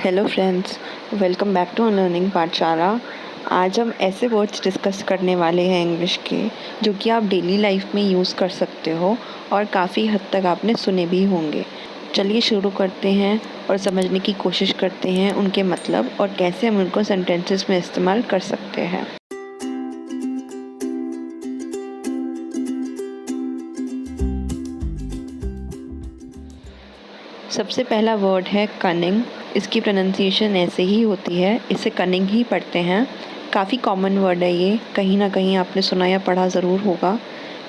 Hello friends, welcome back to learning Pathshala. आज हम ऐसे वर्ड्स डिस्कस करने वाले हैं इंग्लिश के जो कि आप डेली लाइफ में यूज़ कर सकते हो और काफ़ी हद तक आपने सुने भी होंगे। चलिए शुरू करते हैं और समझने की कोशिश करते हैं उनके मतलब और कैसे हम उनको सेंटेंसेस में इस्तेमाल कर सकते हैं। सबसे पहला वर्ड है कनिंग। इसकी प्रोनाउंसिएशन ऐसे ही होती है, इसे कनिंग ही पढ़ते हैं। काफ़ी कॉमन वर्ड है ये, कहीं ना कहीं आपने सुना या पढ़ा ज़रूर होगा।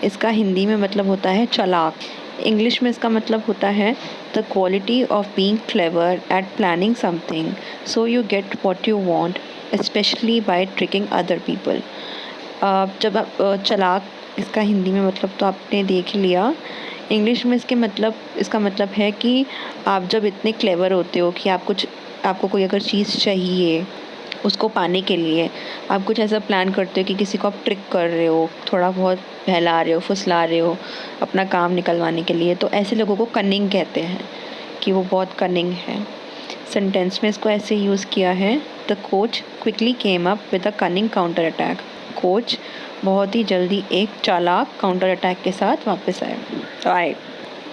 इसका हिंदी में मतलब होता है चालाक। इंग्लिश में इसका मतलब होता है the quality of being clever at planning something so you get what you want, specially by tricking other people. जब आप चालाक, इसका हिंदी में मतलब तो आपने देख लिया। इंग्लिश में इसका मतलब है कि आप जब इतने क्लेवर होते हो कि आपको कोई अगर चीज़ चाहिए, उसको पाने के लिए आप कुछ ऐसा प्लान करते हो कि किसी को आप ट्रिक कर रहे हो, थोड़ा बहुत बहला रहे हो, फुसला रहे हो अपना काम निकलवाने के लिए, तो ऐसे लोगों को कनिंग कहते हैं कि वो बहुत कनिंग है। सेंटेंस में इसको ऐसे यूज़ किया है, the coach quickly came up with a cunning counter attack. Coach बहुत ही जल्दी एक चालाक काउंटर अटैक के साथ वापस आए।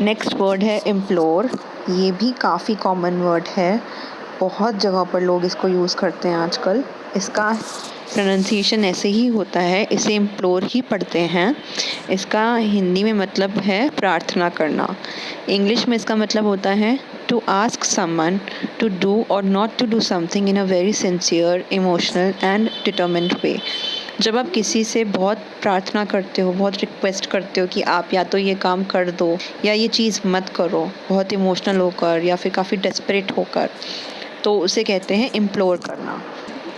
नेक्स्ट वर्ड है इम्प्लोर। ये भी काफ़ी कॉमन वर्ड है, बहुत जगह पर लोग इसको यूज़ करते हैं आजकल। इसका प्रोनाउंसिएशन ऐसे ही होता है, इसे इम्प्लोर ही पढ़ते हैं। इसका हिंदी में मतलब है प्रार्थना करना। इंग्लिश में इसका मतलब होता है to ask someone to do or not to do something in a very sincere, emotional and determined way. जब आप किसी से बहुत प्रार्थना करते हो, बहुत रिक्वेस्ट करते हो कि आप या तो ये काम कर दो या ये चीज़ मत करो, बहुत इमोशनल होकर या फिर काफ़ी डेस्परेट होकर, तो उसे कहते हैं इम्प्लोर करना।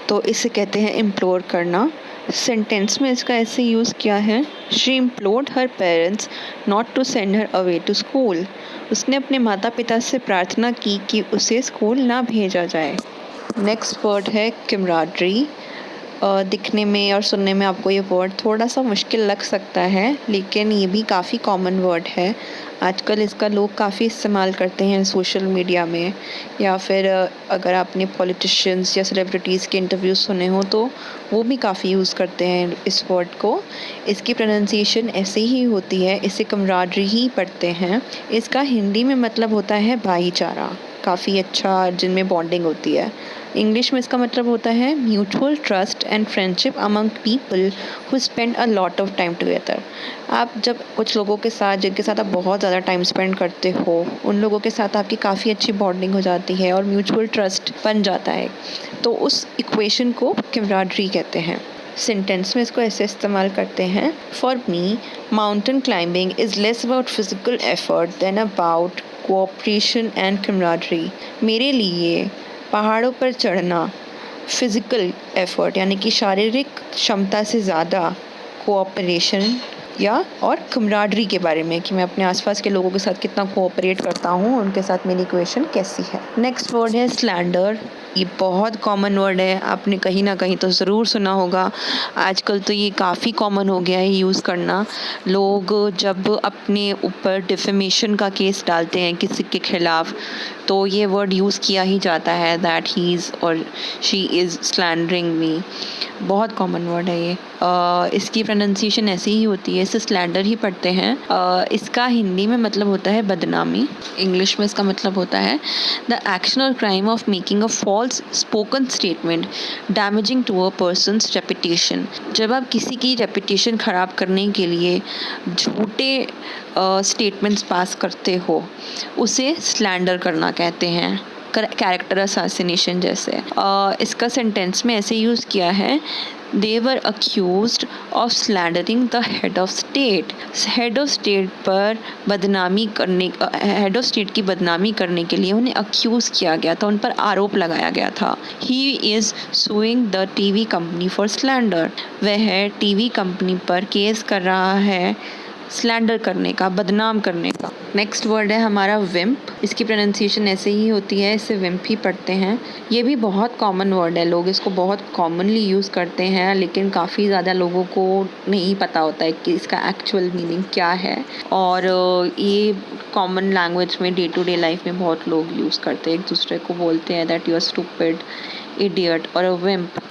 तो इसे कहते हैं इम्प्लोर करना। सेंटेंस में इसका ऐसे यूज़ किया है, she implored her parents not to send her away to school. उसने अपने माता पिता से प्रार्थना की कि उसे स्कूल ना भेजा जाए। नेक्स्ट वर्ड है कैमराडरी। दिखने में और सुनने में आपको ये वर्ड थोड़ा सा मुश्किल लग सकता है, लेकिन ये भी काफ़ी कॉमन वर्ड है। आजकल इसका लोग काफ़ी इस्तेमाल करते हैं सोशल मीडिया में, या फिर अगर आपने पॉलिटिशियंस या सेलिब्रिटीज़ के इंटरव्यूज़ सुने हो तो वो भी काफ़ी यूज़ करते हैं इस वर्ड को। इसकी प्रोनाउंसिएशन ऐसे ही होती है, इसे कैमराडरी ही पढ़ते हैं। इसका हिंदी में मतलब होता है भाईचारा, काफ़ी अच्छा जिनमें बॉन्डिंग होती है। इंग्लिश में इसका मतलब होता है mutual trust and friendship among people who spend a lot of time together. आप जब कुछ लोगों के साथ, जिनके साथ आप बहुत ज़्यादा टाइम स्पेंड करते हो, उन लोगों के साथ आपकी काफ़ी अच्छी बॉन्डिंग हो जाती है और म्यूचुअल ट्रस्ट बन जाता है, तो उस इक्वेशन को कैमराडरी कहते हैं। सेंटेंस में इसको ऐसे इस्तेमाल करते हैं, for me mountain climbing is less about physical effort than about cooperation and camaraderie. मेरे लिए पहाड़ों पर चढ़ना फिज़िकल एफर्ट यानी कि शारीरिक क्षमता से ज़्यादा कोऑपरेशन या और कमराडरी के बारे में, कि मैं अपने आसपास के लोगों के साथ कितना कोऑपरेट करता हूँ, उनके साथ मेरी इक्वेशन कैसी है। नेक्स्ट वर्ड है स्लैंडर। ये बहुत कॉमन वर्ड है, आपने कहीं ना कहीं तो ज़रूर सुना होगा। आजकल तो ये काफ़ी कॉमन हो गया है यूज़ करना। लोग जब अपने ऊपर डिफेमेशन का केस डालते हैं किसी के खिलाफ, तो ये वर्ड यूज़ किया ही जाता है, दैट ही इज़ और शी इज़ स्लैंडरिंग मी। बहुत कॉमन वर्ड है ये। इसकी प्रोनाउंसिएशन ऐसी ही होती है, इसे स्लैंडर ही पढ़ते हैं। इसका हिंदी में मतलब होता है बदनामी। इंग्लिश में इसका मतलब होता है द एक्शन और crime of making a false spoken statement damaging to a person's reputation. जब आप किसी की रेपुटेशन ख़राब करने के लिए झूठे स्टेटमेंट्स पास करते हो, उसे स्लैंडर करना कहते हैं, कैरेक्टर असैसिनेशन जैसे। इसका सेंटेंस में ऐसे यूज़ किया है, they were accused of slandering the head of state. Head of state पर हेड ऑफ स्टेट की बदनामी करने के लिए उन्हें अक्यूज़ किया गया था, उन पर आरोप लगाया गया था। He is sewing the TV company for slander. वह टीवी कंपनी पर केस कर रहा है स्लैंडर करने का, बदनाम करने का। नेक्स्ट वर्ड है हमारा विम्प। इसकी प्रोनाउंसिएशन ऐसे ही होती है, इसे विम्प ही पढ़ते हैं। ये भी बहुत कॉमन वर्ड है, लोग इसको बहुत कॉमनली यूज़ करते हैं, लेकिन काफ़ी ज़्यादा लोगों को नहीं पता होता है कि इसका एक्चुअल मीनिंग क्या है। और ये कॉमन लैंग्वेज में, डे टू डे लाइफ में बहुत लोग यूज़ करते हैं, एक दूसरे को बोलते हैं that you are stupid, idiot और अ विम्प।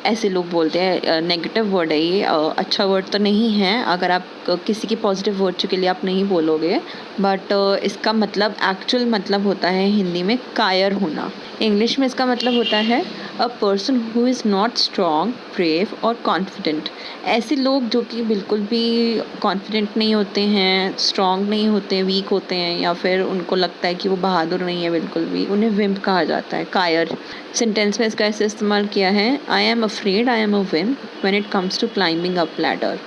ऐसे लोग बोलते हैं। नेगेटिव वर्ड है ये, अच्छा वर्ड तो नहीं है। अगर आप किसी की पॉजिटिव वर्ड के लिए आप नहीं बोलोगे, बट इसका मतलब, एक्चुअल मतलब होता है हिंदी में कायर होना। इंग्लिश में इसका मतलब होता है a person who is not strong, brave और कॉन्फिडेंट। ऐसे लोग जो कि बिल्कुल भी कॉन्फिडेंट नहीं होते हैं, स्ट्रॉन्ग नहीं होते, वीक होते हैं, या फिर उनको लगता है कि वो बहादुर नहीं है बिल्कुल भी, उन्हें विम्प कहा जाता है, कायर। सेंटेंस में इसका ऐसे इस्तेमाल किया है, I am afraid I am a wimp when it comes to climbing up ladder.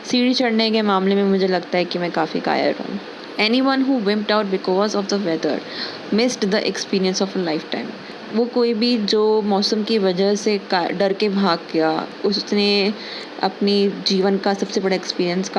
सीढ़ी चढ़ने के मामले में मुझे लगता है कि मैं काफ़ी कायर हूँ। Anyone who wimped out because of the weather missed the experience of a lifetime। वो कोई भी जो मौसम की वजह से डर के भाग गया, उसने अपनी जीवन का सबसे बड़ा एक्सपीरियंस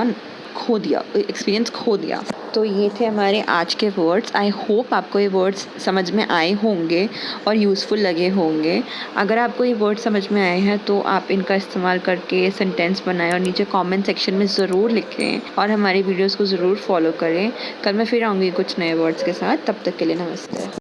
खो दिया। तो ये थे हमारे आज के वर्ड्स। आई होप आपको ये वर्ड्स समझ में आए होंगे और यूज़फुल लगे होंगे। अगर आपको ये वर्ड समझ में आए हैं तो आप इनका इस्तेमाल करके सेंटेंस बनाएं और नीचे कमेंट सेक्शन में ज़रूर लिखें, और हमारी वीडियोस को ज़रूर फॉलो करें। कल मैं फिर आऊँगी कुछ नए वर्ड्स के साथ। तब तक के लिए नमस्ते।